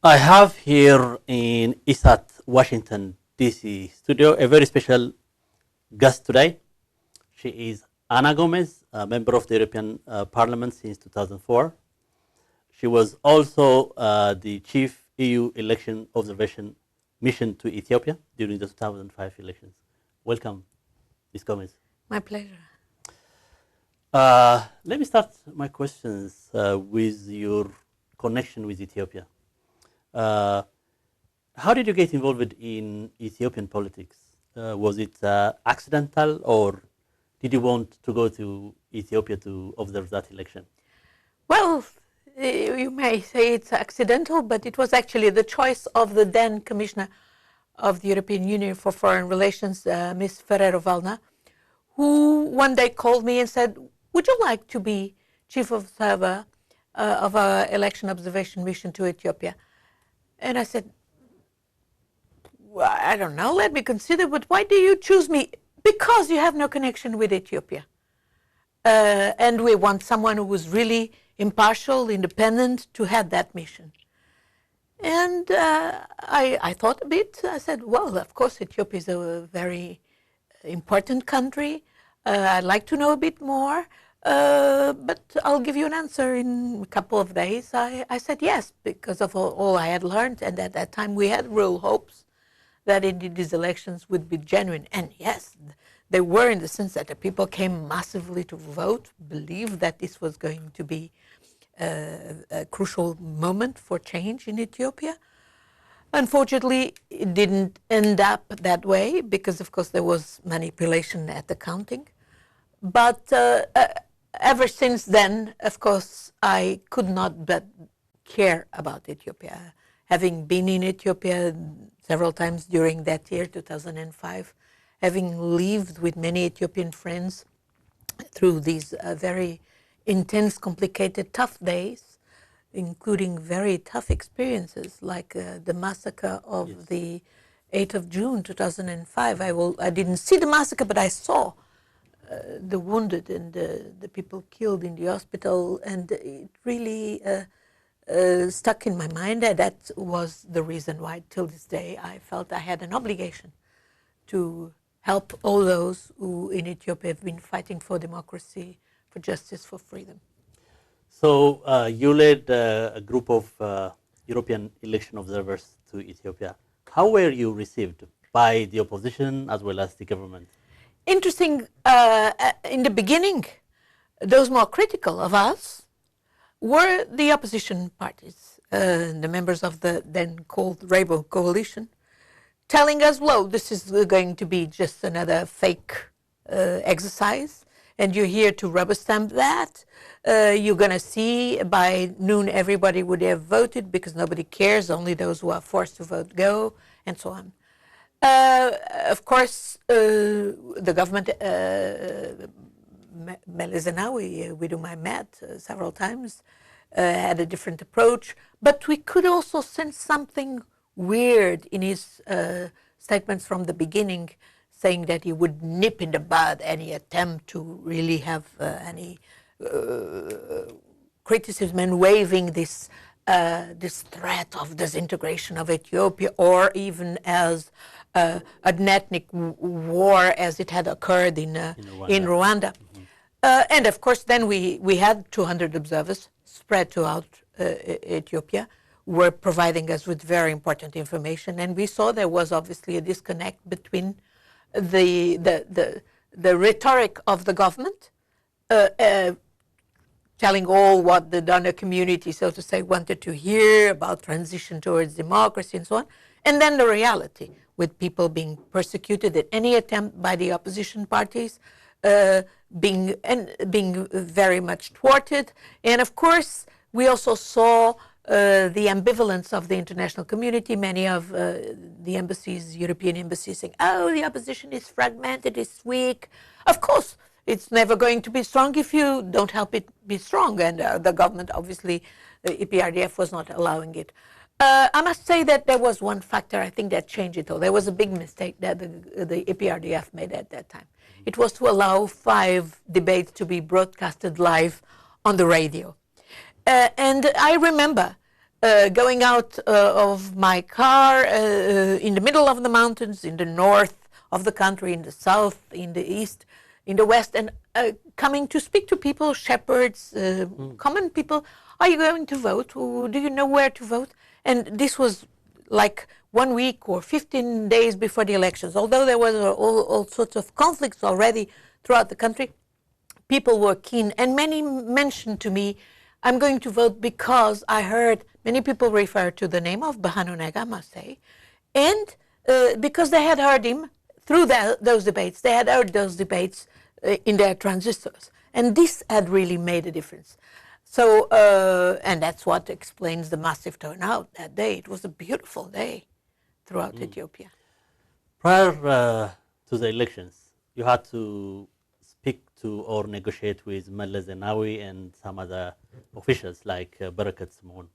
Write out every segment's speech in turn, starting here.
I have here in ESAT, Washington, D.C. studio a very special guest today. She is Ana Gomez, a member of the European Parliament since 2004. She was also the chief EU election observation mission to Ethiopia during the 2005 elections. Welcome, Ms. Gomez. My pleasure. Let me start my questions with your connection with Ethiopia. How did you get involved in Ethiopian politics? Was it accidental, or did you want to go to Ethiopia to observe that election? Well, you may say it's accidental, but it was actually the choice of the then Commissioner of the European Union for Foreign Relations, Ms. Ferrero-Waldner, who one day called me and said, "Would you like to be chief observer of our election observation mission to Ethiopia?" And I said, well, I don't know, let me consider, but why do you choose me? Because you have no connection with Ethiopia. And we want someone who was really impartial, independent, to head that mission. And I thought a bit. I said, well, of course, Ethiopia is a very important country. I'd like to know a bit more. But I'll give you an answer in a couple of days. I said yes, because of all I had learned. And at that time, we had real hopes that indeed these elections would be genuine. And yes, they were, in the sense that the people came massively to vote, believed that this was going to be a crucial moment for change in Ethiopia. Unfortunately, it didn't end up that way because, of course, there was manipulation at the counting. But ever since then, of course, I could not but care about Ethiopia. Having been in Ethiopia several times during that year, 2005, having lived with many Ethiopian friends through these very intense, complicated, tough days, including very tough experiences like the massacre of the 8th of June, 2005. I didn't see the massacre, but I saw the wounded and the people killed in the hospital, and it really stuck in my mind. And that was the reason why, till this day, I felt I had an obligation to help all those who in Ethiopia have been fighting for democracy, for justice, for freedom. So you led a group of European election observers to Ethiopia. How were you received by the opposition as well as the government? Interesting, in the beginning, those more critical of us were the opposition parties, the members of the then called Rainbow Coalition, telling us, well, this is going to be just another fake exercise, and you're here to rubber stamp that. You're going to see by noon everybody would have voted because nobody cares, only those who are forced to vote go, and so on. Of course, the government, Meles Zenawi, with whom I met several times, had a different approach, but we could also sense something weird in his statements from the beginning, saying that he would nip in the bud any attempt to really have any criticism and waving this threat of disintegration of Ethiopia, or even as an ethnic war as it had occurred in Rwanda. Mm-hmm. And of course, then we had 200 observers spread throughout Ethiopia, were providing us with very important information, and we saw there was obviously a disconnect between the rhetoric of the government, telling all what the donor community, so to say, wanted to hear about transition towards democracy and so on, and then the reality, with people being persecuted at any attempt by the opposition parties, being very much thwarted. And of course, we also saw the ambivalence of the international community. Many of the embassies, European embassies, saying, oh, the opposition is fragmented, it's weak. Of course, it's never going to be strong if you don't help it be strong. And the government, obviously, the EPRDF was not allowing it. I must say that there was one factor, I think, that changed it all. There was a big mistake that the EPRDF made at that time. It was to allow 5 debates to be broadcasted live on the radio. And I remember going out of my car in the middle of the mountains, in the north of the country, in the south, in the east, in the west, and coming to speak to people, shepherds, common people. Are you going to vote? Or do you know where to vote? And this was like 1 week or 15 days before the elections. Although there was all sorts of conflicts already throughout the country, people were keen, and many mentioned to me, I'm going to vote because I heard many people refer to the name of Bahanonega, I must say, and because they had heard him through those debates. They had heard those debates in their transistors, and this had really made a difference. So, and that's what explains the massive turnout that day. It was a beautiful day throughout Ethiopia. Prior to the elections, you had to speak to or negotiate with Meles Zenawi and some other officials like Barakat Simon.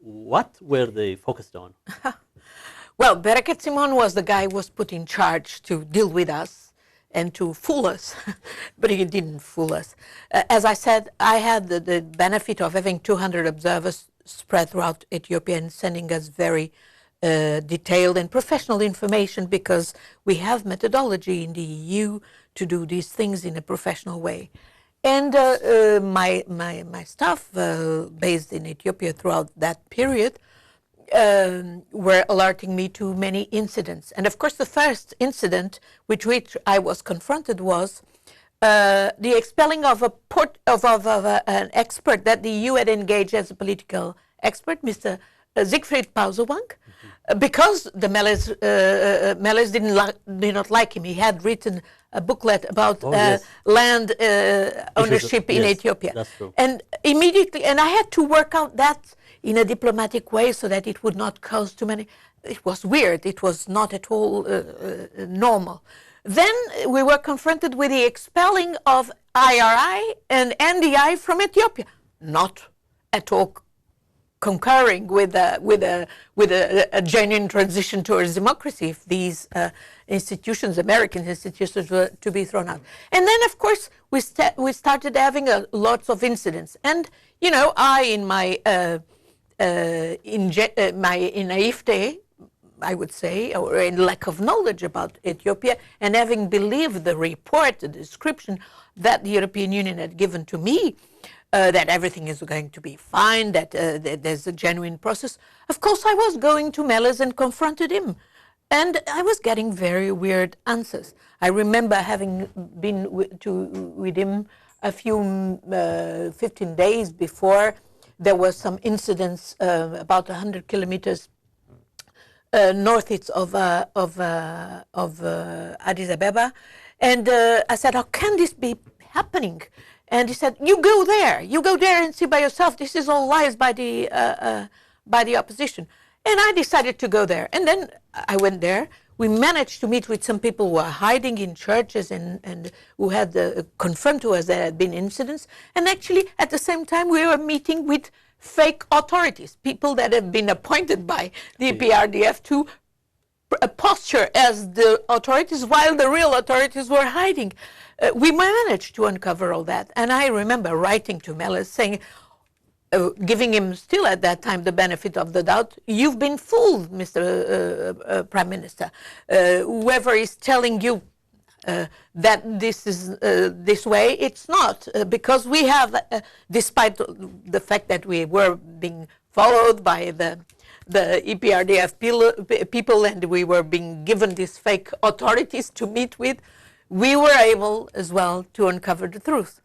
What were they focused on? Well, Barakat Simon was the guy who was put in charge to deal with us and to fool us, but he didn't fool us. As I said, I had the benefit of having 200 observers spread throughout Ethiopia and sending us very detailed and professional information, because we have methodology in the EU to do these things in a professional way. And my staff based in Ethiopia throughout that period were alerting me to many incidents. And of course, the first incident with which I was confronted was the expelling of an expert that the EU had engaged as a political expert, Mr. Siegfried Pausewang, because the Meles did not like him. He had written a booklet about land ownership in Ethiopia. That's true. And immediately, and I had to work out that in a diplomatic way so that it would not cause too many. It was weird. It was not at all normal. Then we were confronted with the expelling of IRI and NDI from Ethiopia. Not at all concurring with a genuine transition towards democracy if these institutions, American institutions, were to be thrown out. And then, of course, we started having lots of incidents. And, you know, I, in my naivete, I would say, or in lack of knowledge about Ethiopia, and having believed the report, the description that the European Union had given to me, that everything is going to be fine, that there's a genuine process. Of course, I was going to Meles and confronted him. And I was getting very weird answers. I remember having been with him a few 15 days before. There were some incidents about 100 kilometers northeast of Addis Ababa. And I said, how can this be happening? And he said, you go there and see by yourself. This is all lies by the opposition. And I decided to go there. And then I went there. We managed to meet with some people who were hiding in churches and who had confirmed to us there had been incidents. And actually, at the same time, we were meeting with fake authorities, people that have been appointed by the PRDF to posture as the authorities while the real authorities were hiding. We managed to uncover all that. And I remember writing to Meles saying, giving him still at that time the benefit of the doubt, you've been fooled, Mr. Prime Minister. Whoever is telling you that this is this way, it's not. Because we have, despite the fact that we were being followed by the EPRDF people and we were being given these fake authorities to meet with, we were able as well to uncover the truth.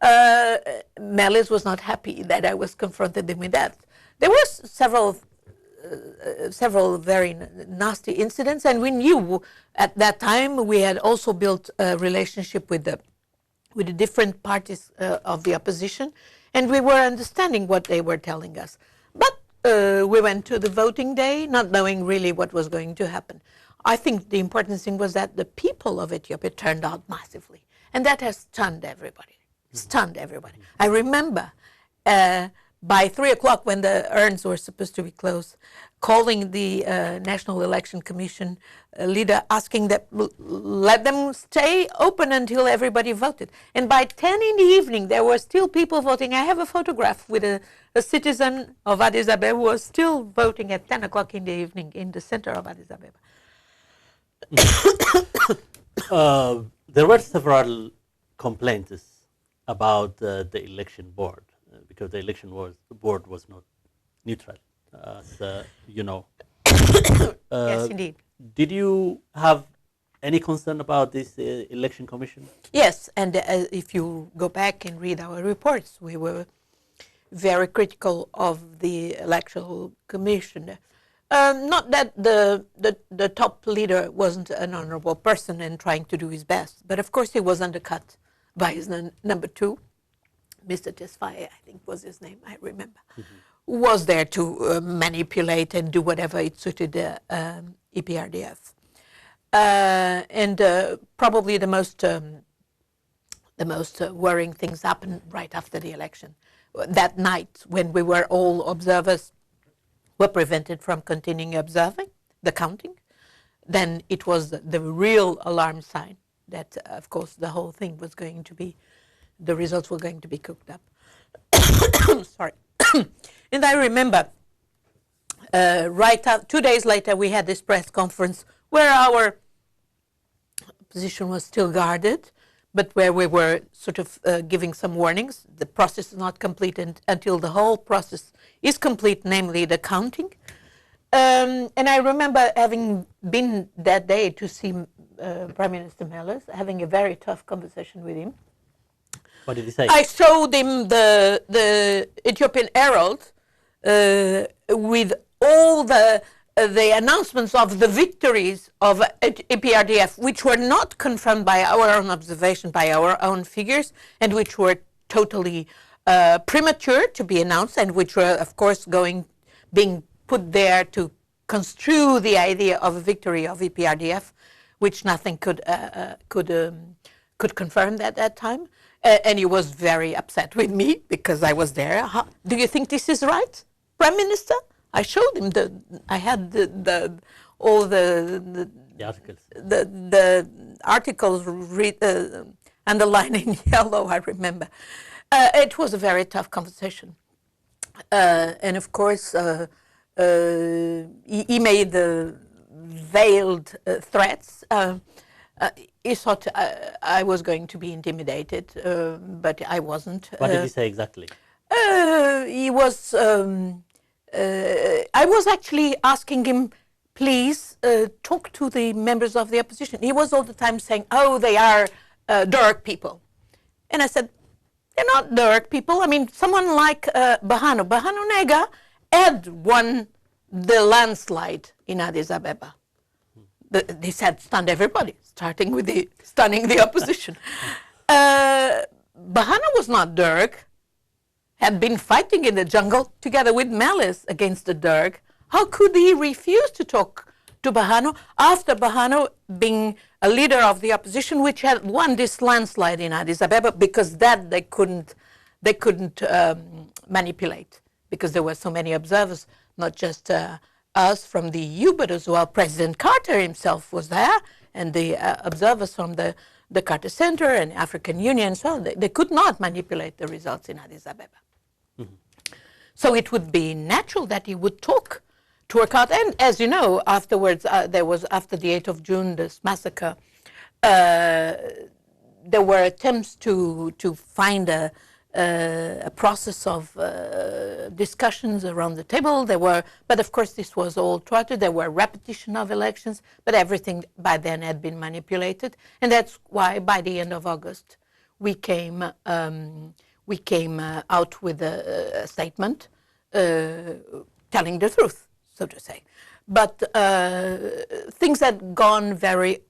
Meles was not happy that I was confronted with that. There were several very nasty incidents, and we knew at that time we had also built a relationship with the different parties of the opposition, and we were understanding what they were telling us. But we went to the voting day not knowing really what was going to happen. I think the important thing was that the people of Ethiopia turned out massively, and that has stunned everybody. I remember by 3 o'clock, when the urns were supposed to be closed, calling the National Election Commission leader, asking that let them stay open until everybody voted. And by 10 in the evening, there were still people voting. I have a photograph with a citizen of Addis Ababa who was still voting at 10 o'clock in the evening in the center of Addis Ababa. There were several complaints about the election board because the election board was not neutral, as you know. Yes, indeed. Did you have any concern about this election commission? Yes, and if you go back and read our reports, we were very critical of the electoral commission. Not that the top leader wasn't an honorable person and trying to do his best, but of course he was undercut by his number two, Mr. Tesfaye, I think was his name, I remember, who was there to manipulate and do whatever it suited the EPRDF. And probably the most worrying things happened right after the election. That night, when we were all observers, were prevented from continuing observing the counting, then it was the real alarm sign that, of course, the whole thing was going to be, the results were going to be cooked up. Sorry. And I remember, 2 days later, we had this press conference where our position was still guarded, but where we were sort of giving some warnings. The process is not complete until the whole process is complete, namely the counting. And I remember having been that day to see Prime Minister Meles, having a very tough conversation with him. What did he say? I showed him the Ethiopian Herald with all the announcements of the victories of EPRDF, which were not confirmed by our own observation, by our own figures, and which were totally premature to be announced, and which were, of course, being put there to construe the idea of a victory of EPRDF, which nothing could confirm at that time. And he was very upset with me because I was there. Do you think this is right, Prime Minister? I showed him I had all the articles. The articles underlined in yellow, I remember. It was a very tough conversation. And of course, he made the veiled threats. He thought I was going to be intimidated, but I wasn't. What did he say exactly? He was. I was actually asking him, please talk to the members of the opposition. He was all the time saying, oh, they are dark people. And I said, they're not dark people. I mean, someone like Bahano Nega had won the landslide in Addis Ababa. This had stunned everybody, starting with stunning the opposition. Bahano was not Derg, had been fighting in the jungle together with Meles against the Derg. How could he refuse to talk to Bahano after Bahano being a leader of the opposition, which had won this landslide in Addis Ababa, because that they couldn't manipulate, because there were so many observers, not just us from the EU, but as well President Carter himself was there, and the observers from the Carter Center and African Union, so they could not manipulate the results in Addis Ababa. Mm-hmm. So it would be natural that he would talk to work out. And as you know, afterwards, there was, after the 8th of June, this massacre, there were attempts to find a process of discussions around the table. But of course this was all thwarted. There were repetition of elections, but everything by then had been manipulated, and that's why by the end of August we came out with a statement telling the truth, so to say. But things had gone very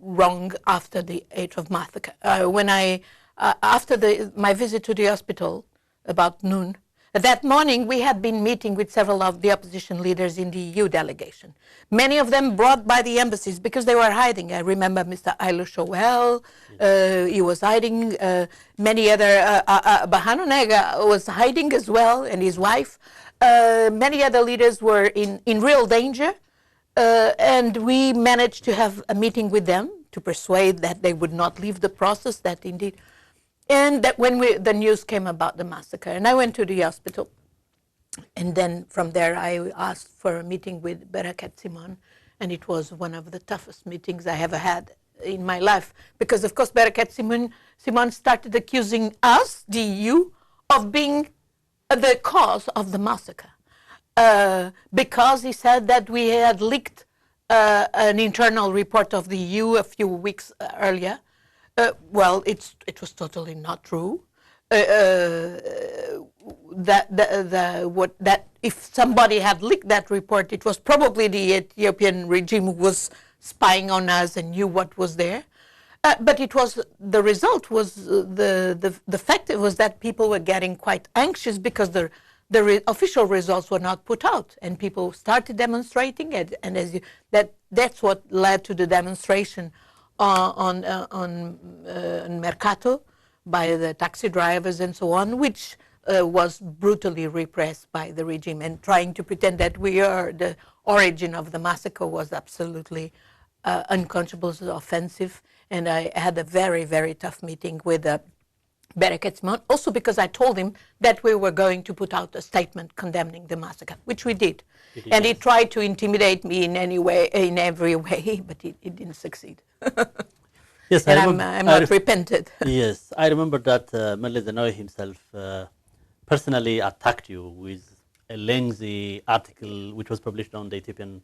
wrong after the 8th of massacre. After my visit to the hospital about noon, That morning, we had been meeting with several of the opposition leaders in the EU delegation. Many of them brought by the embassies because they were hiding. I remember Mr. Ailo Showell, he was hiding. Many other, Bahano Nega was hiding as well, and his wife. Many other leaders were in real danger. And we managed to have a meeting with them to persuade that they would not leave the process, that indeed. And that when the news came about the massacre, and I went to the hospital, and then from there I asked for a meeting with Bereket Simon, and it was one of the toughest meetings I ever had in my life, because of course Bereket Simon started accusing us, the EU, of being the cause of the massacre, because he said that we had leaked an internal report of the EU a few weeks earlier. Well, it was totally not true. That if somebody had leaked that report, it was probably the Ethiopian regime who was spying on us and knew what was there. But it was the result was the fact was that people were getting quite anxious because the official results were not put out, and people started demonstrating, and that's what led to the demonstration on Mercato by the taxi drivers and so on, which was brutally repressed by the regime, and trying to pretend that the origin of the massacre was absolutely unconscionable, offensive. And I had a very, very tough meeting with Bereket Simon, also because I told him that we were going to put out a statement condemning the massacre, which we did. And he tried to intimidate me in every way, but he didn't succeed. Yes, and I'm not repented. Yes, I remember that Meles Zenawi himself personally attacked you with a lengthy article which was published on the Ethiopian.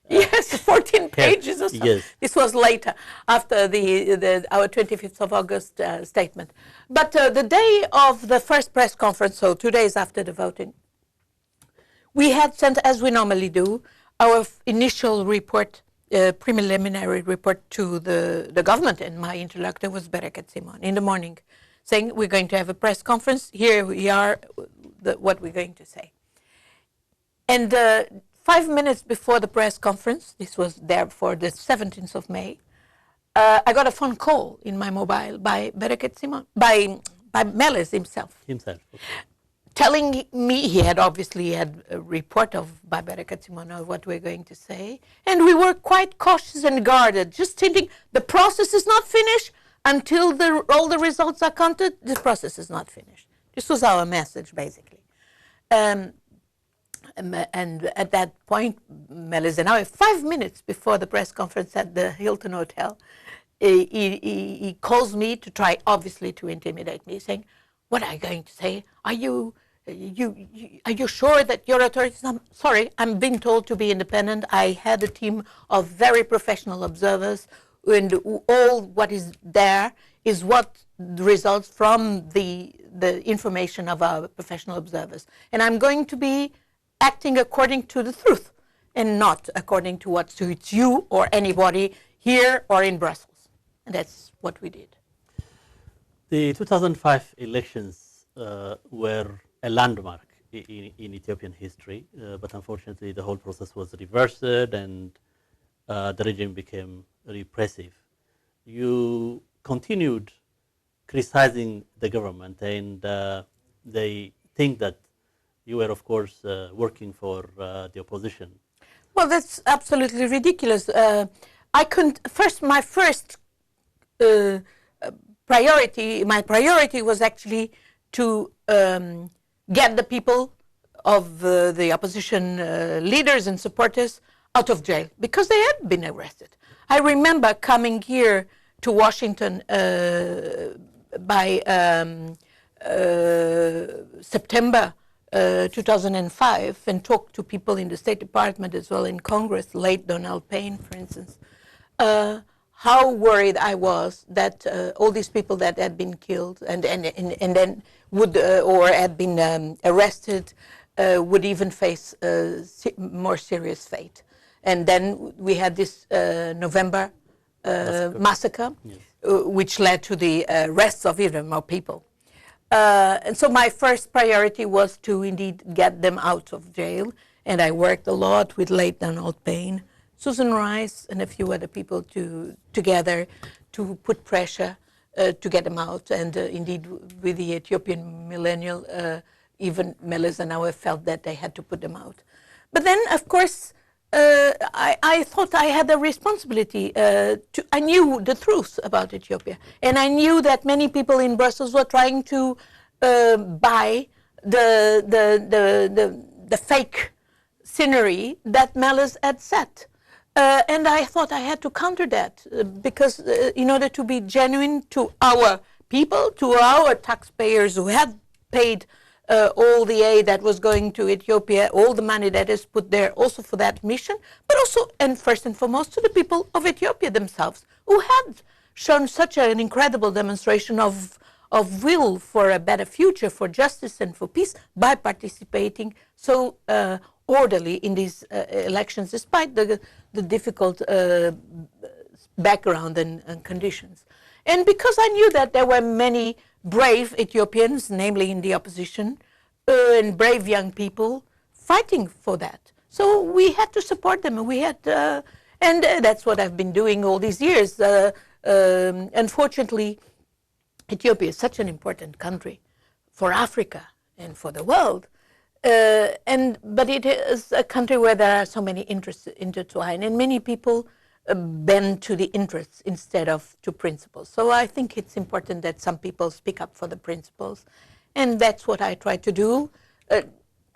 Yes, 14 pages or so. Yes. This was later, after our 25th of August statement. But the day of the first press conference, so 2 days after the voting, we had sent, as we normally do, our initial report, preliminary report to the government, and my interlocutor was Bereket Simon in the morning, saying we're going to have a press conference. Here we are, what we're going to say. And 5 minutes before the press conference, this was therefore the 17th of May, I got a phone call in my mobile by Bereket Simon, by Meles himself. Okay. Telling me he had obviously had a report by Bereket Simon of what we're going to say, and we were quite cautious and guarded, just thinking the process is not finished until all the results are counted. The process is not finished. This was our message, basically. And at that point, Meles Zenawi, 5 minutes before the press conference at the Hilton Hotel, he calls me to try, obviously, to intimidate me, saying, "What are you going to say? Are you sure that your authorities?" I'm sorry, I'm being told to be independent. I had a team of very professional observers, and all what is there is what results from the information of our professional observers, and I'm going to be acting according to the truth and not according to what suits you or anybody here or in Brussels. And that's what we did. The 2005 elections were a landmark in Ethiopian history, but unfortunately the whole process was reversed and the regime became repressive. You continued criticizing the government, and they think that you were, of course, working for the opposition. Well, that's absolutely ridiculous. My first priority was actually to get the people of the opposition leaders and supporters out of jail, because they had been arrested. I remember coming here to Washington by September 2005 and talked to people in the State Department as well in Congress, late Donald Payne, for instance, how worried I was that all these people that had been killed and then would or had been arrested would even face more serious fate. And then we had this November massacre, yes, which led to the arrests of even more people. And so my first priority was to indeed get them out of jail. And I worked a lot with late Donald Payne, Susan Rice, and a few other people together to put pressure to get them out. And indeed, with the Ethiopian millennial, even Meles Zenawi felt that they had to put them out. But then, of course, I thought I had a responsibility. I knew the truth about Ethiopia, and I knew that many people in Brussels were trying to buy the fake scenery that Meles had set. And I thought I had to counter that because in order to be genuine to our people, to our taxpayers who had paid all the aid that was going to Ethiopia, all the money that is put there also for that mission, but also, and first and foremost, to the people of Ethiopia themselves, who had shown such an incredible demonstration of will for a better future, for justice and for peace, by participating so orderly in these elections, despite the difficult background and conditions. And because I knew that there were many brave Ethiopians, namely in the opposition, and brave young people fighting for that. So we had to support them, and we had, and that's what I've been doing all these years. Unfortunately, Ethiopia is such an important country for Africa and for the world. But it is a country where there are so many interests intertwined, and many people bend to the interests instead of to principles. So I think it's important that some people speak up for the principles, and that's what I try to do,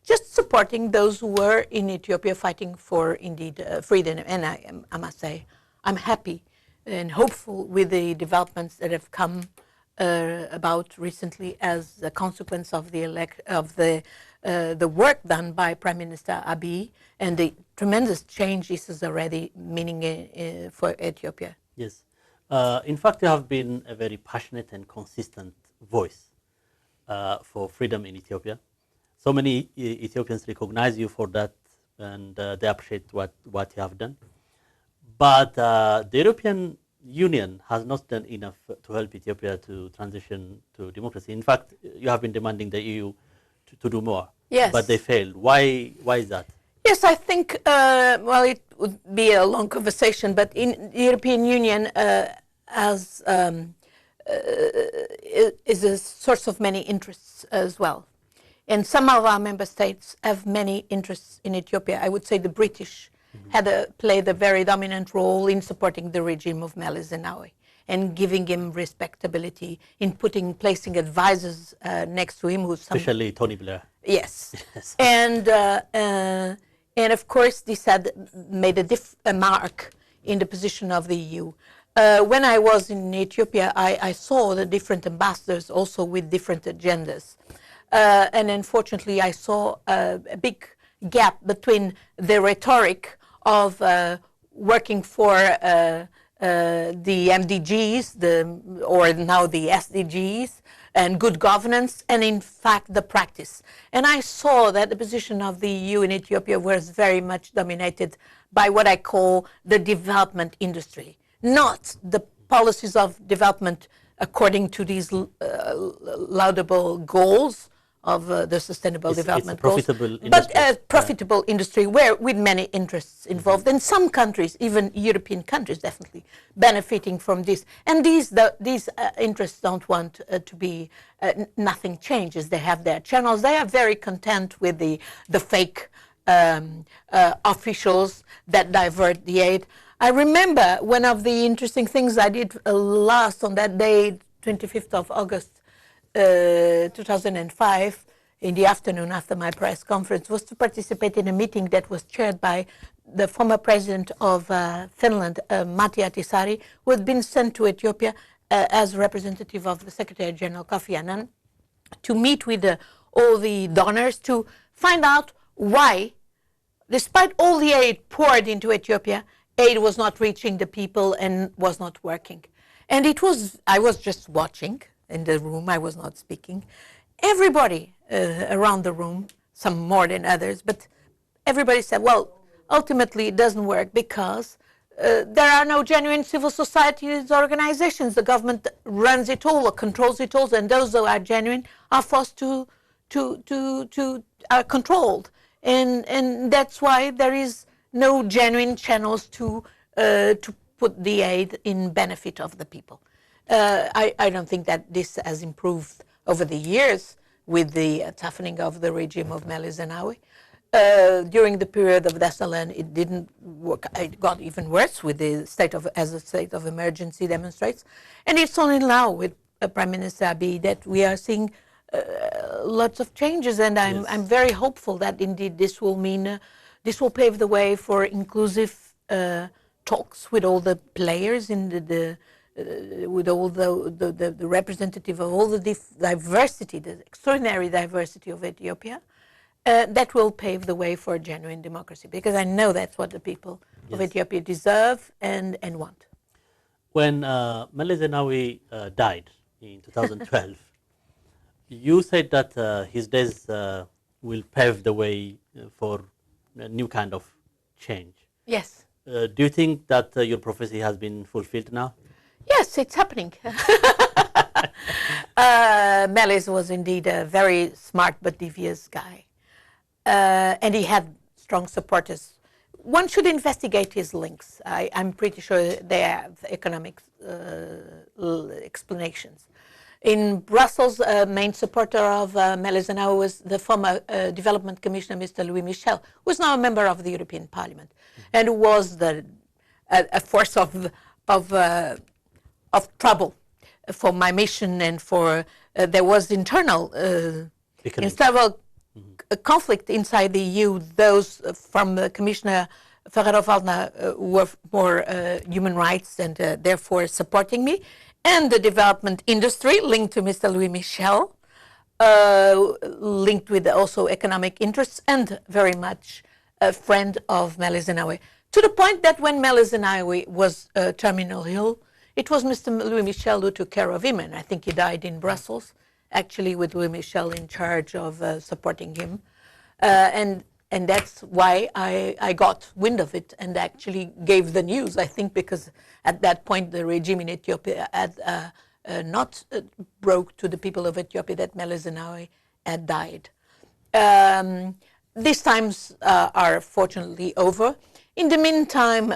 just supporting those who were in Ethiopia fighting for, indeed, freedom. And I must say, I'm happy and hopeful with the developments that have come about recently as a consequence of the work done by Prime Minister Abiy and the tremendous change this is already meaning for Ethiopia. Yes. In fact, you have been a very passionate and consistent voice for freedom in Ethiopia. So many Ethiopians recognize you for that, and they appreciate what you have done. But the European Union has not done enough to help Ethiopia to transition to democracy. In fact, you have been demanding the EU to do more. Yes. But they failed. Why is that? Yes, I think, well, it would be a long conversation, but in the European Union is a source of many interests as well. And some of our member states have many interests in Ethiopia. I would say the British played a very dominant role in supporting the regime of Meles Zenawi and giving him respectability in placing advisors next to him, especially Tony Blair. Yes, yes. And of course this had made a mark in the position of the EU. When I was in Ethiopia, I saw the different ambassadors also with different agendas, and unfortunately I saw a big gap between the rhetoric of working for the MDGs, or now the SDGs, and good governance, and in fact the practice. And I saw that the position of the EU in Ethiopia was very much dominated by what I call the development industry, not the policies of development according to these laudable goals of the sustainable development goals, but a profitable industry where with many interests involved, and some countries, even European countries, definitely benefiting from this. And these interests don't want to be nothing changes. They have their channels. They are very content with the fake officials that divert the aid. I remember one of the interesting things I did last on that day, 25th of August, 2005, in the afternoon after my press conference, was to participate in a meeting that was chaired by the former president of Finland, Matti Ahtisaari, who had been sent to Ethiopia as representative of the Secretary General Kofi Annan, to meet with all the donors to find out why, despite all the aid poured into Ethiopia, aid was not reaching the people and was not working. And I was just watching in the room, I was not speaking. Everybody around the room, some more than others, but everybody said, well, ultimately it doesn't work because there are no genuine civil society organizations. The government runs it all or controls it all, and those who are genuine are forced to are controlled, and that's why there is no genuine channels to put the aid in benefit of the people. I don't think that this has improved over the years with the toughening of the regime of Meles Zenawi. During the period of Dassalan, it didn't work. It got even worse with the state of emergency demonstrates, and it's only now with Prime Minister Abiy that we are seeing lots of changes. And I'm very hopeful that indeed this will mean this will pave the way for inclusive talks with all the players in with all the representative of all the diversity, the extraordinary diversity of Ethiopia. That will pave the way for genuine democracy, because I know that's what the people of Ethiopia deserve and want. When Meles Zenawi died in 2012, you said that his death will pave the way for a new kind of change. Yes. Do you think that your prophecy has been fulfilled now? Yes, it's happening. Meles was indeed a very smart but devious guy. And he had strong supporters. One should investigate his links. I'm pretty sure they have economic explanations. In Brussels, main supporter of Meles Zenawi was the former Development Commissioner, Mr. Louis Michel, who is now a member of the European Parliament, and who was a force of trouble for my mission, and for there was internal conflict inside the EU. Those from Commissioner Ferrero-Waldner were more human rights and therefore supporting me, and the development industry linked to Mr. Louis Michel, linked with also economic interests, and very much a friend of Meles Zenawi. To the point that when Meles Zenawi was terminal ill, it was Mr. Louis Michel who took care of him, and I think he died in Brussels, actually with Louis Michel in charge of supporting him. And that's why I got wind of it and actually gave the news, I think, because at that point the regime in Ethiopia had not broke to the people of Ethiopia that Meles Zenawi had died. These times are fortunately over. In the meantime,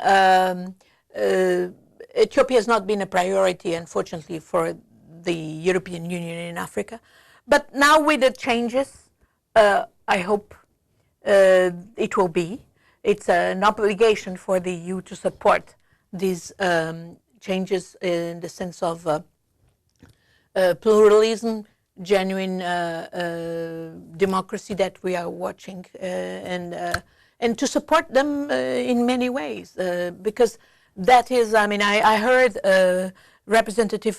Ethiopia has not been a priority, unfortunately, for the European Union in Africa. But now with the changes, I hope it will be. It's an obligation for the EU to support these changes in the sense of pluralism, genuine democracy that we are watching, and to support them in many ways, because that is, I mean, I heard High Representative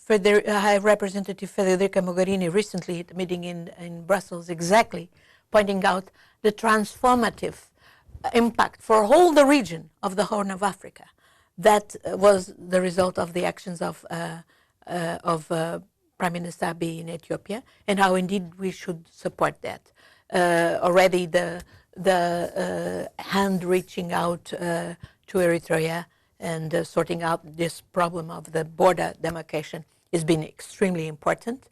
Federica Mogherini recently at a meeting in Brussels exactly pointing out the transformative impact for all the region of the Horn of Africa. That was the result of the actions of Prime Minister Abiy in Ethiopia, and how indeed we should support that. Already the hand reaching out to Eritrea and sorting out this problem of the border demarcation has been extremely important.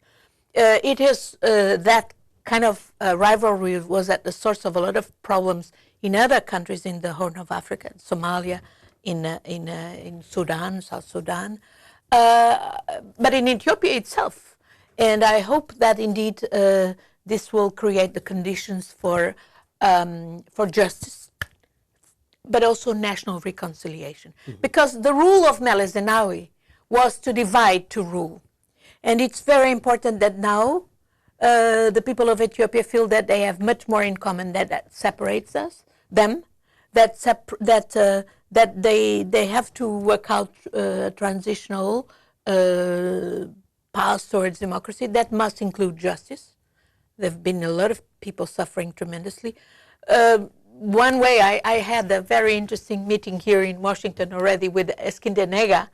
It is that kind of rivalry was at the source of a lot of problems in other countries in the Horn of Africa, Somalia, in Sudan, South Sudan, but in Ethiopia itself. And I hope that indeed this will create the conditions for justice, but also national reconciliation. Mm-hmm. Because the rule of Meles Zenawi was to divide to rule. And it's very important that now the people of Ethiopia feel that they have much more in common that separates them, that they have to work out transitional paths towards democracy that must include justice. There have been a lot of people suffering tremendously. One way, I had a very interesting meeting here in Washington already with Eskinde Nega,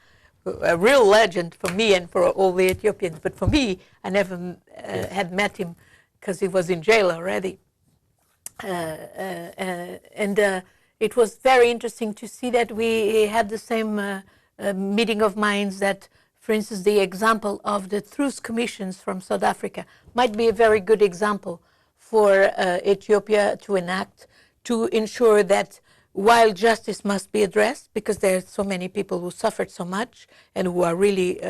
a real legend for me and for all the Ethiopians. But for me, I never had met him because he was in jail already. And it was very interesting to see that we had the same meeting of minds that, for instance, the example of the truth commissions from South Africa might be a very good example for Ethiopia to enact to ensure that while justice must be addressed, because there are so many people who suffered so much and who are really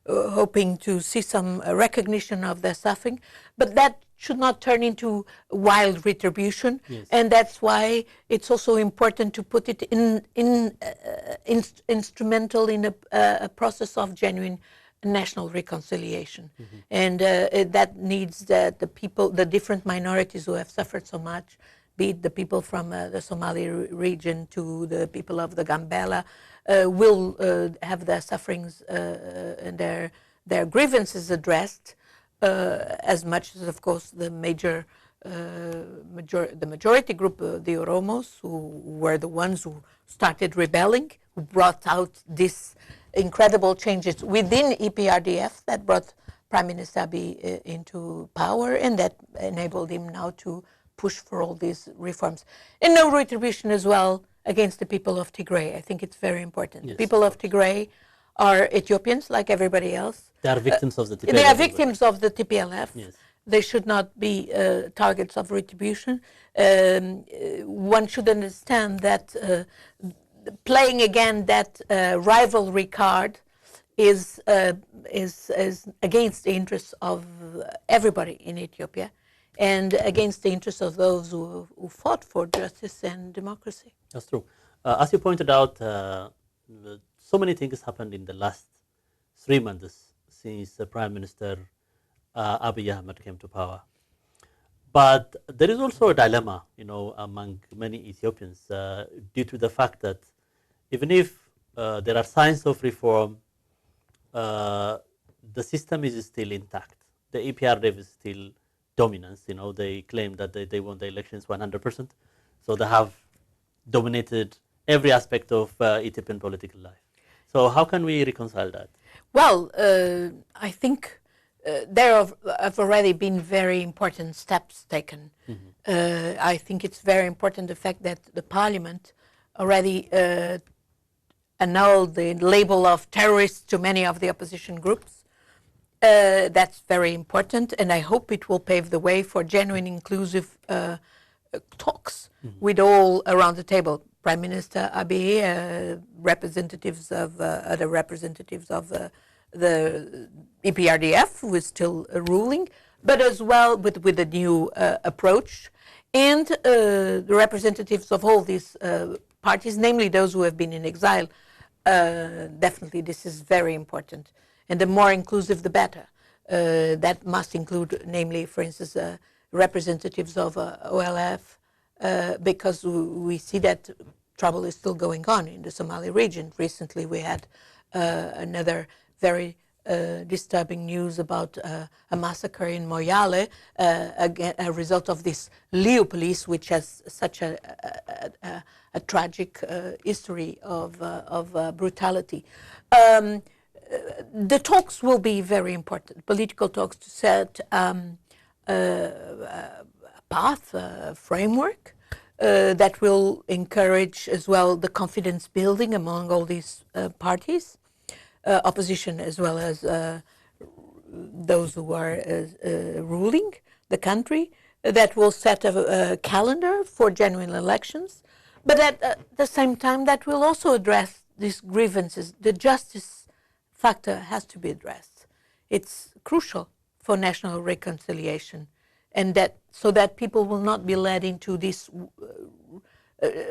hoping to see some recognition of their suffering, but that should not turn into wild retribution. Yes. And that's why it's also important to put it instrumental in a process of genuine national reconciliation. And that needs the people, the different minorities who have suffered so much, be it the people from the Somali region to the people of the Gambela, will have their sufferings and their grievances addressed, as much as, of course, the majority group, the Oromos, who were the ones who started rebelling, who brought out these incredible changes within EPRDF that brought Prime Minister Abiy into power, and that enabled him now to push for all these reforms. And no retribution as well against the people of Tigray. I think it's very important. Yes. The people of Tigray are Ethiopians like everybody else. They are victims of the TPLF. They are victims of the TPLF. Yes. They should not be targets of retribution. One should understand that playing again that rivalry card is against the interests of everybody in Ethiopia and against the interests of those who fought for justice and democracy. That's true. As you pointed out, so many things happened in the last 3 months since Prime Minister Abiy Ahmed came to power. But there is also a dilemma, among many Ethiopians due to the fact that even if there are signs of reform, the system is still intact. The EPRDF is still dominance. They claim that they won the elections 100%. So they have dominated every aspect of Ethiopian political life. So how can we reconcile that? Well, I think there have already been very important steps taken. I think it's very important the fact that the parliament already annulled the label of terrorists to many of the opposition groups. That's very important, and I hope it will pave the way for genuine inclusive talks with all around the table. Prime Minister Abiy, representatives of other representatives of the EPRDF, who is still ruling, but as well with a new approach, and the representatives of all these parties, namely those who have been in exile. Definitely, this is very important, and the more inclusive, the better. That must include, namely, for instance, representatives of OLF, because we see that trouble is still going on in the Somali region. Recently, we had another very disturbing news about a massacre in Moyale, a result of this Leo police, which has such a tragic history of brutality. The talks will be very important, political talks to set a path, a framework that will encourage as well the confidence building among all these parties, opposition as well as those who are ruling the country, that will set a calendar for genuine elections, but at the same time that will also address these grievances. The justice factor has to be addressed. It's crucial for national reconciliation, and that so that people will not be led into this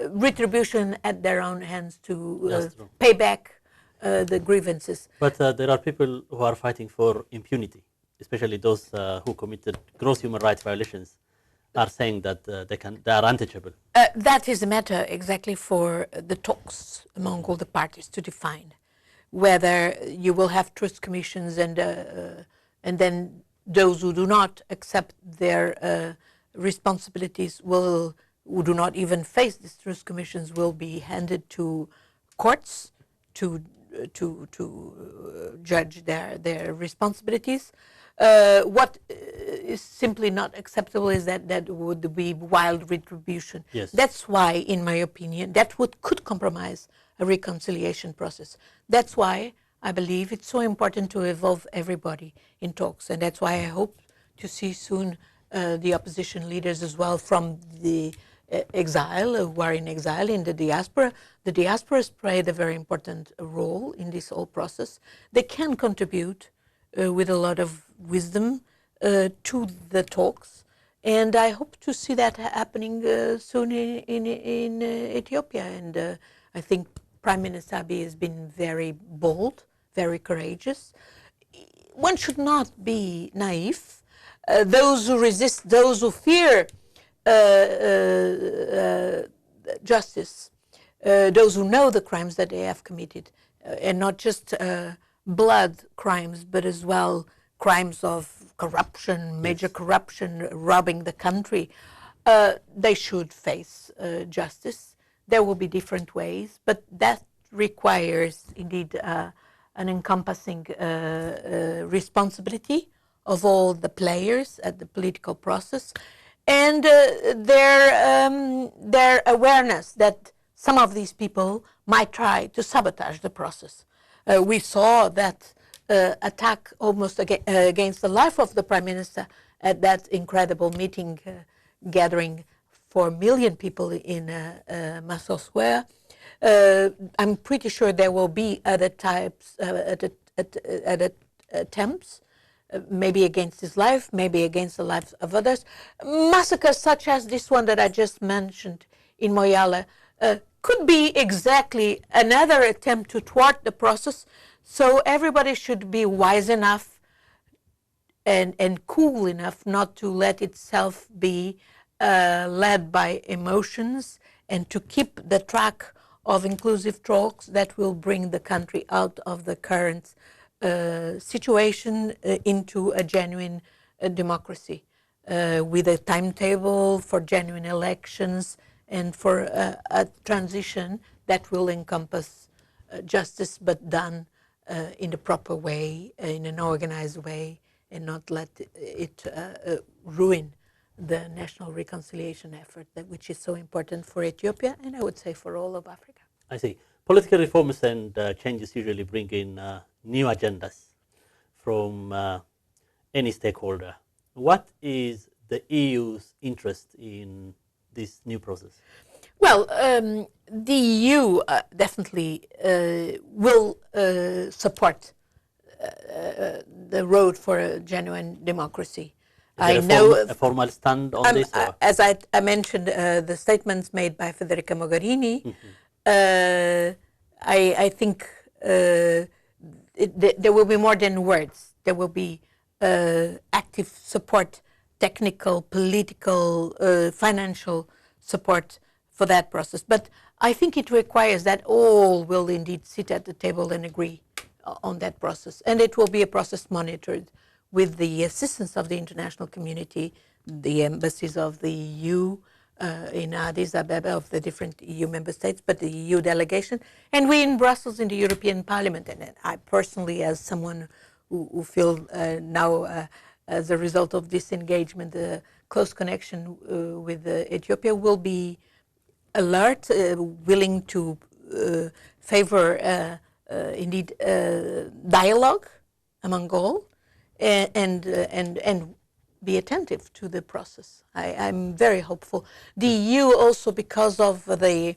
retribution at their own hands to pay back the grievances. But there are people who are fighting for impunity, especially those who committed gross human rights violations, are saying that they are untouchable. That is a matter exactly for the talks among all the parties to define whether you will have truth commissions and then those who do not accept their responsibilities who do not even face these truth commissions will be handed to courts to judge their responsibilities. What is simply not acceptable is that would be wild retribution. Yes. That's why, in my opinion, that could compromise a reconciliation process. That's why I believe it's so important to involve everybody in talks, and that's why I hope to see soon the opposition leaders as well from the exile, who are in exile in the diaspora. The diasporas played a very important role in this whole process. They can contribute with a lot of wisdom to the talks, and I hope to see that happening soon in Ethiopia. And I think Prime Minister Abiy has been very bold, very courageous. One should not be naive. Those who resist, those who fear justice, those who know the crimes that they have committed, and not just blood crimes, but as well crimes of corruption, major corruption, robbing the country, they should face justice. There will be different ways, but that requires indeed an encompassing responsibility of all the players at the political process, and their awareness that some of these people might try to sabotage the process. We saw that attack almost against the life of the Prime Minister at that incredible meeting gathering 4 million people in Massaw Square. I'm pretty sure there will be other types, other attempts, maybe against his life, maybe against the lives of others. Massacres such as this one that I just mentioned in Moyale could be exactly another attempt to thwart the process. So everybody should be wise enough and cool enough not to let itself be led by emotions, and to keep the track of inclusive talks that will bring the country out of the current situation into a genuine democracy, with a timetable for genuine elections and for a transition that will encompass justice, but done in the proper way, in an organized way, and not let it ruin the national reconciliation effort, which is so important for Ethiopia, and I would say for all of Africa. I see. Political reforms and changes usually bring in new agendas from any stakeholder. What is the EU's interest in this new process? Well, the EU definitely will support the road for a genuine democracy. I know a formal stand on this. As I mentioned, the statements made by Federica Mogherini. I think there will be more than words. There will be active support, technical, political, financial support for that process. But I think it requires that all will indeed sit at the table and agree on that process. And it will be a process monitored with the assistance of the international community, the embassies of the EU in Addis Abebe, of the different EU member states, but the EU delegation, and we in Brussels in the European Parliament. And I personally, as someone who feel now, as a result of this engagement, the close connection with Ethiopia, will be alert, willing to favor indeed dialogue among all, and be attentive to the process. I'm very hopeful. The EU also, because of the,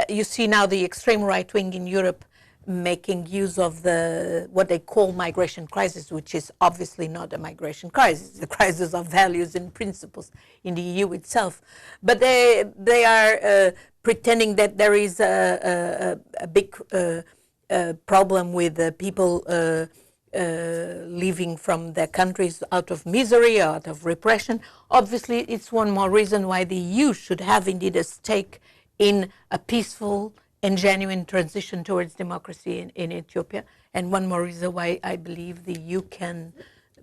you see now the extreme right wing in Europe making use of the what they call migration crisis, which is obviously not a migration crisis, it's a crisis of values and principles in the EU itself. But they are pretending that there is a big problem with people leaving from their countries out of misery, out of repression. Obviously, it's one more reason why the EU should have indeed a stake in a peaceful and genuine transition towards democracy in Ethiopia. And one more reason why I believe the EU can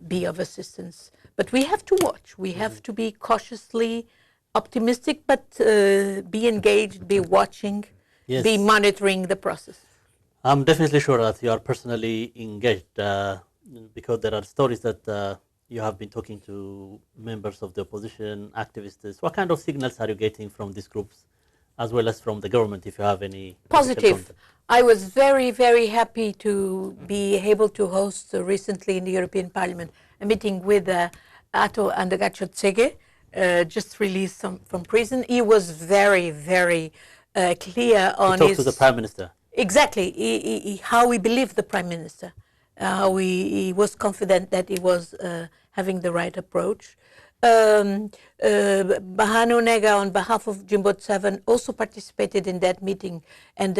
be of assistance. But we have to watch. We have to be cautiously optimistic, but be engaged, be watching, be monitoring the process. I'm definitely sure that you are personally engaged because there are stories that you have been talking to members of the opposition, activists. What kind of signals are you getting from these groups, as well as from the government, if you have any Positive. I was very, very happy to be able to host recently in the European Parliament a meeting with Ato Andagacho Tsege, just released from prison. He was very, very clear on to talk to the Prime Minister. Exactly, how he believed the Prime Minister, how he was confident that he was having the right approach. Bahano Nega, on behalf of Jimbot 7, also participated in that meeting and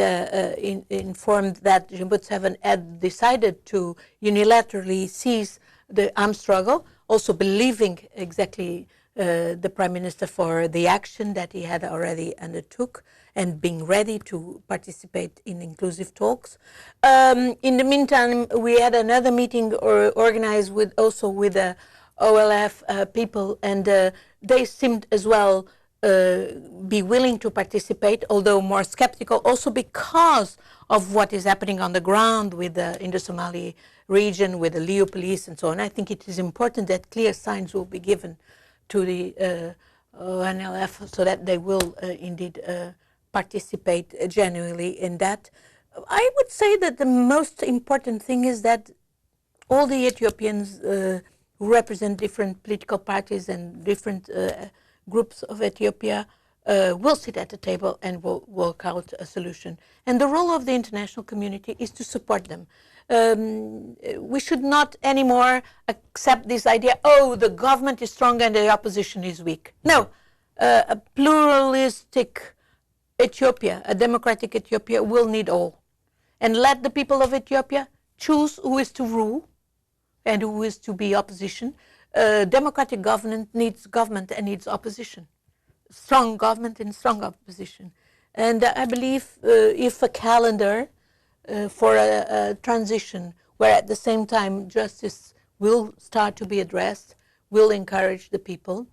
informed that Jimbot 7 had decided to unilaterally cease the armed struggle, also believing exactly the Prime Minister for the action that he had already undertook and being ready to participate in inclusive talks. In the meantime, we had another meeting organized with the OLF people, and they seemed as well be willing to participate, although more skeptical, also because of what is happening on the ground with in the Somali region with the Leo police and so on. I think it is important that clear signs will be given to the ONLF so that they will indeed participate genuinely in that. I would say that the most important thing is that all the Ethiopians who represent different political parties and different groups of Ethiopia will sit at the table and will work out a solution. And the role of the international community is to support them. We should not anymore accept this idea, oh, the government is strong and the opposition is weak. No, a pluralistic Ethiopia, a democratic Ethiopia will need all. And let the people of Ethiopia choose who is to rule and who is to be opposition. Democratic government and needs opposition. Strong government and strong opposition. And I believe if a calendar for a transition where at the same time justice will start to be addressed, will encourage the people,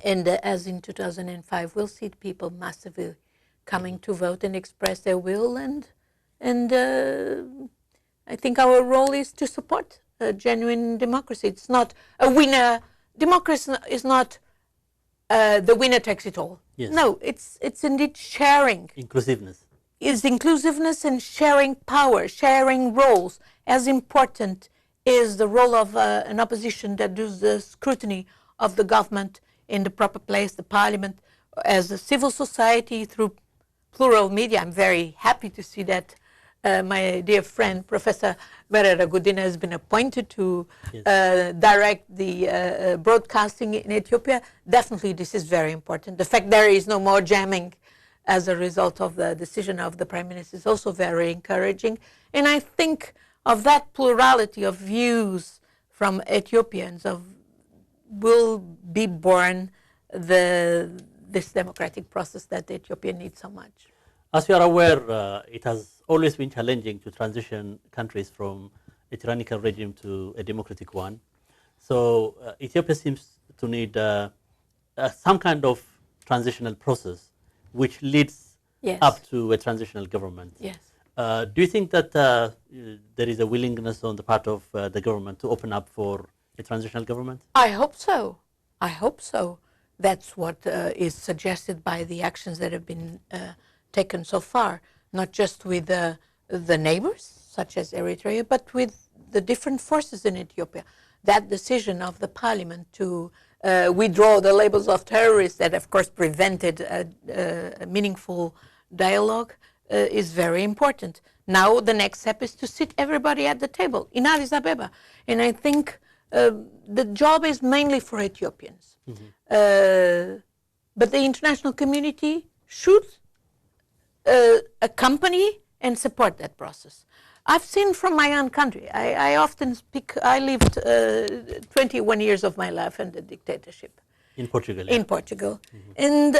and as in 2005, we'll see people massively coming to vote and express their will, and I think our role is to support a genuine democracy. It's not a winner. Democracy is not the winner takes it all. Yes. No, it's indeed sharing. Inclusiveness. Is inclusiveness and sharing power, sharing roles. As important is the role of an opposition that does the scrutiny of the government in the proper place, the parliament, as a civil society through plural media. I'm very happy to see that my dear friend, Professor Verera Gudina, has been appointed to direct the broadcasting in Ethiopia. Definitely, this is very important. The fact there is no more jamming as a result of the decision of the Prime Minister is also very encouraging. And I think of that plurality of views from Ethiopians will be born this democratic process that Ethiopia needs so much. As you are aware, it has always been challenging to transition countries from a tyrannical regime to a democratic one. So Ethiopia seems to need some kind of transitional process which leads up to a transitional government. Yes. Do you think that there is a willingness on the part of the government to open up for a transitional government? I hope so. I hope so. That's what is suggested by the actions that have been taken so far, not just with the neighbors, such as Eritrea, but with the different forces in Ethiopia. That decision of the parliament to withdraw the labels of terrorists that, of course, prevented a meaningful dialogue is very important. Now the next step is to sit everybody at the table in Addis Ababa. And I think the job is mainly for Ethiopians. Mm-hmm. But the international community should accompany and support that process. I've seen from my own country. I often speak. I lived 21 years of my life under dictatorship. In Portugal. In Portugal. Mm-hmm. And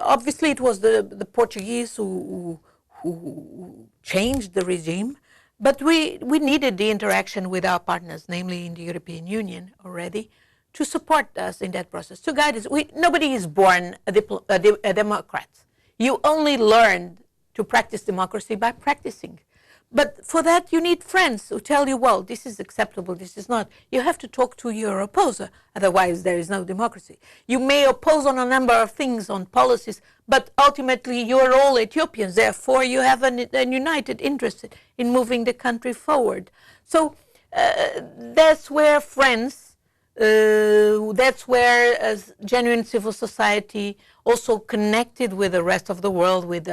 obviously it was the Portuguese who changed the regime. But we needed the interaction with our partners, namely in the European Union already, to support us in that process, to guide us. Nobody is born a Democrat. You only learn to practice democracy by practicing. But for that, you need friends who tell you, well, this is acceptable, this is not. You have to talk to your opposer, otherwise there is no democracy. You may oppose on a number of things, on policies, but ultimately you're all Ethiopians, therefore you have a united interest in moving the country forward. So that's where friends, that's where genuine civil society, also connected with the rest of the world, with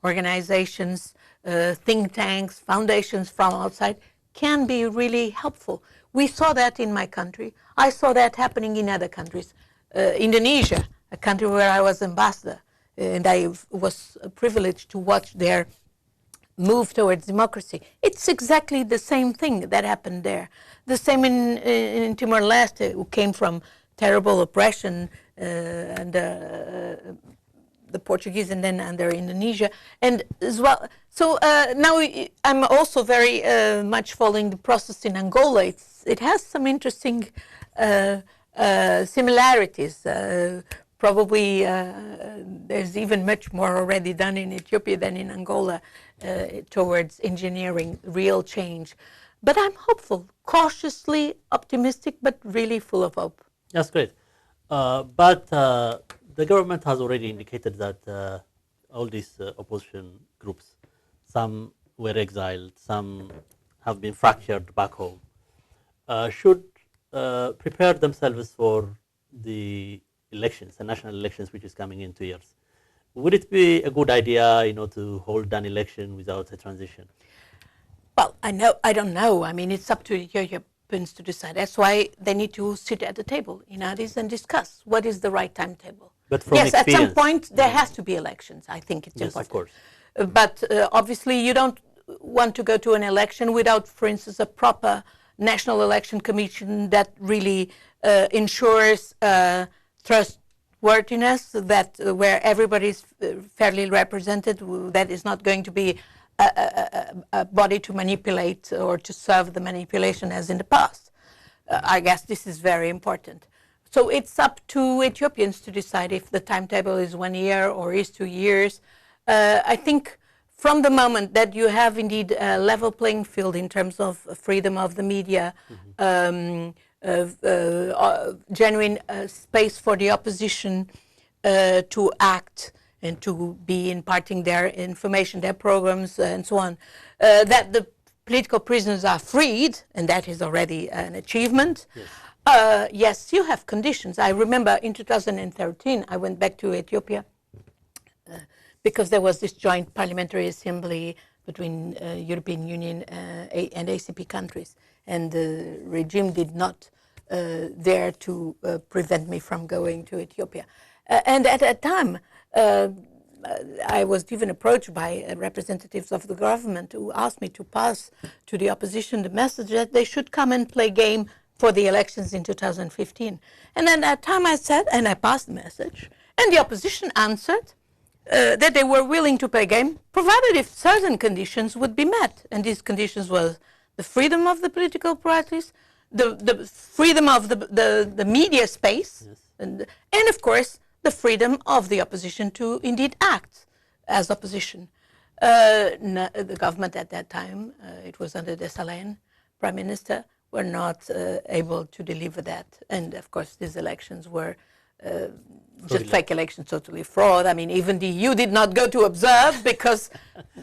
organizations, think tanks, foundations from outside, can be really helpful. We saw that in my country. I saw that happening in other countries. Indonesia, a country where I was ambassador, and I was privileged to watch their move towards democracy. It's exactly the same thing that happened there. The same in Timor-Leste, who came from terrible oppression and the Portuguese, and then under Indonesia, and as well. So now I'm also very much following the process in Angola. It has some interesting similarities. Probably there's even much more already done in Ethiopia than in Angola towards engineering real change. But I'm hopeful, cautiously optimistic, but really full of hope. That's great. But the government has already indicated that all these opposition groups, some were exiled, some have been fractured back home, should prepare themselves for the elections, the national elections, which is coming in 2 years. Would it be a good idea, to hold an election without a transition? Well, I don't know. I mean, it's up to Ethiopians to decide. That's why they need to sit at the table in Addis and discuss what is the right timetable. But from yes, experience, at some point there has to be elections. I think it's yes, important. Of course. But obviously you don't want to go to an election without, for instance, a proper national election commission that really ensures trustworthiness, that where everybody is fairly represented, that is not going to be a body to manipulate or to serve the manipulation as in the past. I guess this is very important. So it's up to Ethiopians to decide if the timetable is 1 year or is 2 years. I think from the moment that you have indeed a level playing field in terms of freedom of the media, genuine space for the opposition to act and to be imparting their information, their programs, and so on, that the political prisoners are freed, and that is already an achievement. Yes. Yes, you have conditions. I remember in 2013, I went back to Ethiopia because there was this joint parliamentary assembly between European Union and ACP countries, and the regime did not dare to prevent me from going to Ethiopia. And at that time, I was even approached by representatives of the government who asked me to pass to the opposition the message that they should come and play game for the elections in 2015. And at that time I said, and I passed the message, and the opposition answered that they were willing to play game, provided if certain conditions would be met. And these conditions were the freedom of the political parties, the freedom of the media space, yes, and of course, the freedom of the opposition to indeed act as opposition. The government at that time, it was under Gellaw, Prime Minister, were not able to deliver that. And of course, these elections were just fake elections, totally fraud. I mean, even the EU did not go to observe because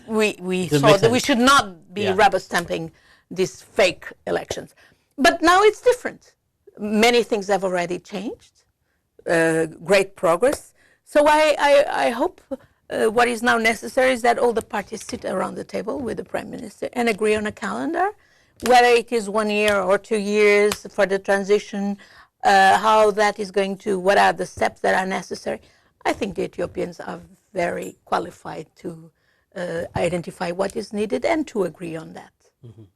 we saw that we should not be rubber stamping these fake elections. But now it's different. Many things have already changed. Great progress. So I hope what is now necessary is that all the parties sit around the table with the Prime Minister and agree on a calendar, whether it is 1 year or 2 years for the transition, how that is going to, what are the steps that are necessary. I think the Ethiopians are very qualified to identify what is needed and to agree on that. Mm-hmm.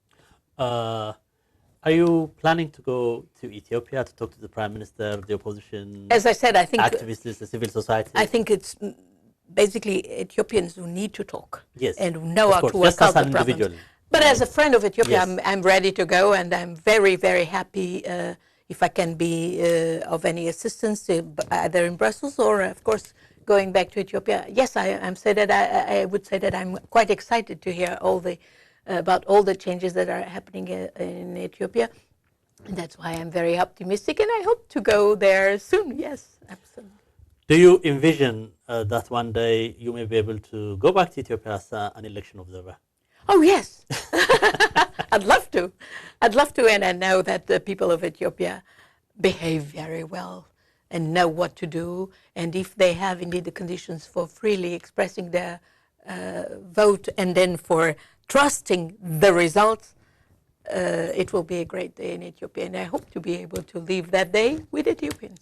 Are you planning to go to Ethiopia to talk to the Prime Minister, the opposition? As I said, I think activists, the civil society. I think it's basically Ethiopians who need to talk, yes, and who know how to work out the problems. But as a friend of Ethiopia, yes, I'm ready to go, and I'm very, very happy if I can be of any assistance, either in Brussels or, of course, going back to Ethiopia. Yes, I would say that I'm quite excited to hear all the about all the changes that are happening in Ethiopia. And that's why I'm very optimistic, and I hope to go there soon. Yes, absolutely. Do you envision that one day you may be able to go back to Ethiopia as an election observer? Oh, yes. I'd love to. I'd love to, and I know that the people of Ethiopia behave very well and know what to do. And if they have indeed the conditions for freely expressing their vote and then for trusting the results, it will be a great day in Ethiopia. And I hope to be able to live that day with Ethiopians.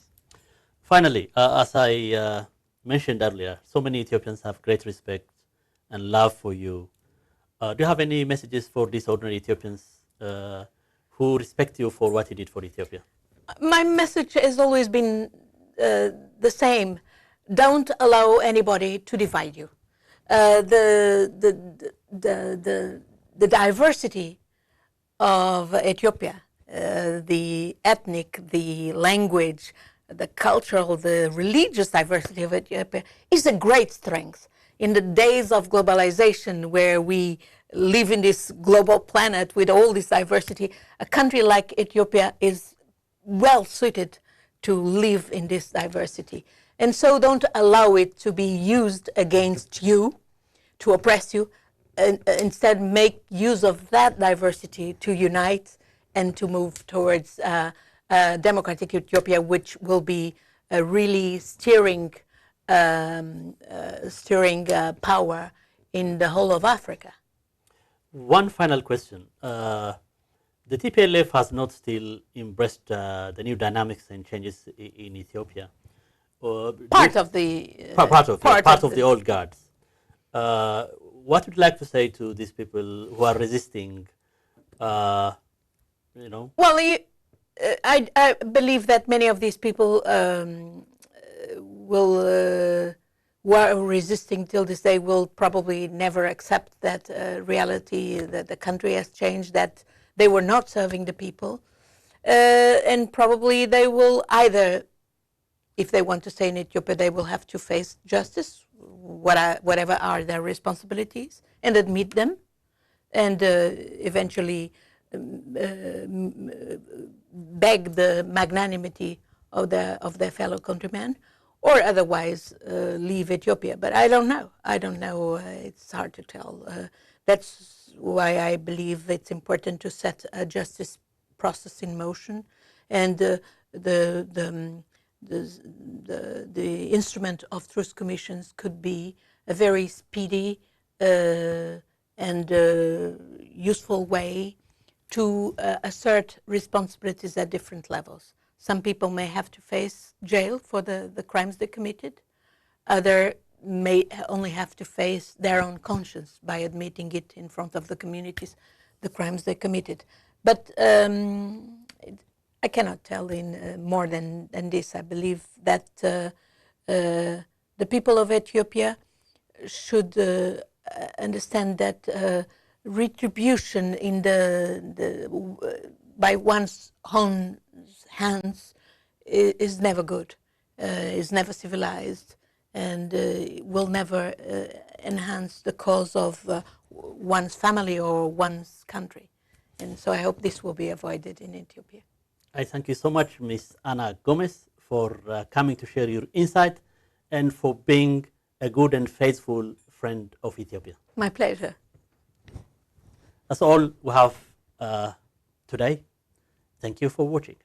Finally, as I mentioned earlier, so many Ethiopians have great respect and love for you. Do you have any messages for these ordinary Ethiopians who respect you for what you did for Ethiopia? My message has always been the same. Don't allow anybody to divide you. The diversity of Ethiopia, the ethnic, the language, the cultural, the religious diversity of Ethiopia is a great strength. In the days of globalization, where we live in this global planet with all this diversity, a country like Ethiopia is well suited to live in this diversity. And so don't allow it to be used against you, to oppress you. Instead, make use of that diversity to unite and to move towards democratic Ethiopia, which will be a really steering power in the whole of Africa. One final question. The TPLF has not still embraced the new dynamics and changes in Ethiopia. Part of the old guards. What would you like to say to these people who are resisting? Well, I believe that many of these people who are resisting till this day will probably never accept that reality, that the country has changed, that they were not serving the people. And probably they will either, if they want to stay in Ethiopia, they will have to face justice, whatever are their responsibilities, and admit them, and eventually beg the magnanimity of their fellow countrymen, or otherwise leave Ethiopia. But I don't know. It's hard to tell. That's why I believe it's important to set a justice process in motion, and the instrument of truth commissions could be a very speedy and useful way to assert responsibilities at different levels. Some people may have to face jail for the crimes they committed. Others may only have to face their own conscience by admitting it in front of the communities, the crimes they committed. But I cannot tell in more than this. I believe that the people of Ethiopia should understand that retribution in by one's own hands is never good, is never civilized, and will never enhance the cause of one's family or one's country. And so I hope this will be avoided in Ethiopia. I thank you so much, Ms. Ana Gomez, for coming to share your insight and for being a good and faithful friend of Ethiopia. My pleasure. That's all we have today. Thank you for watching.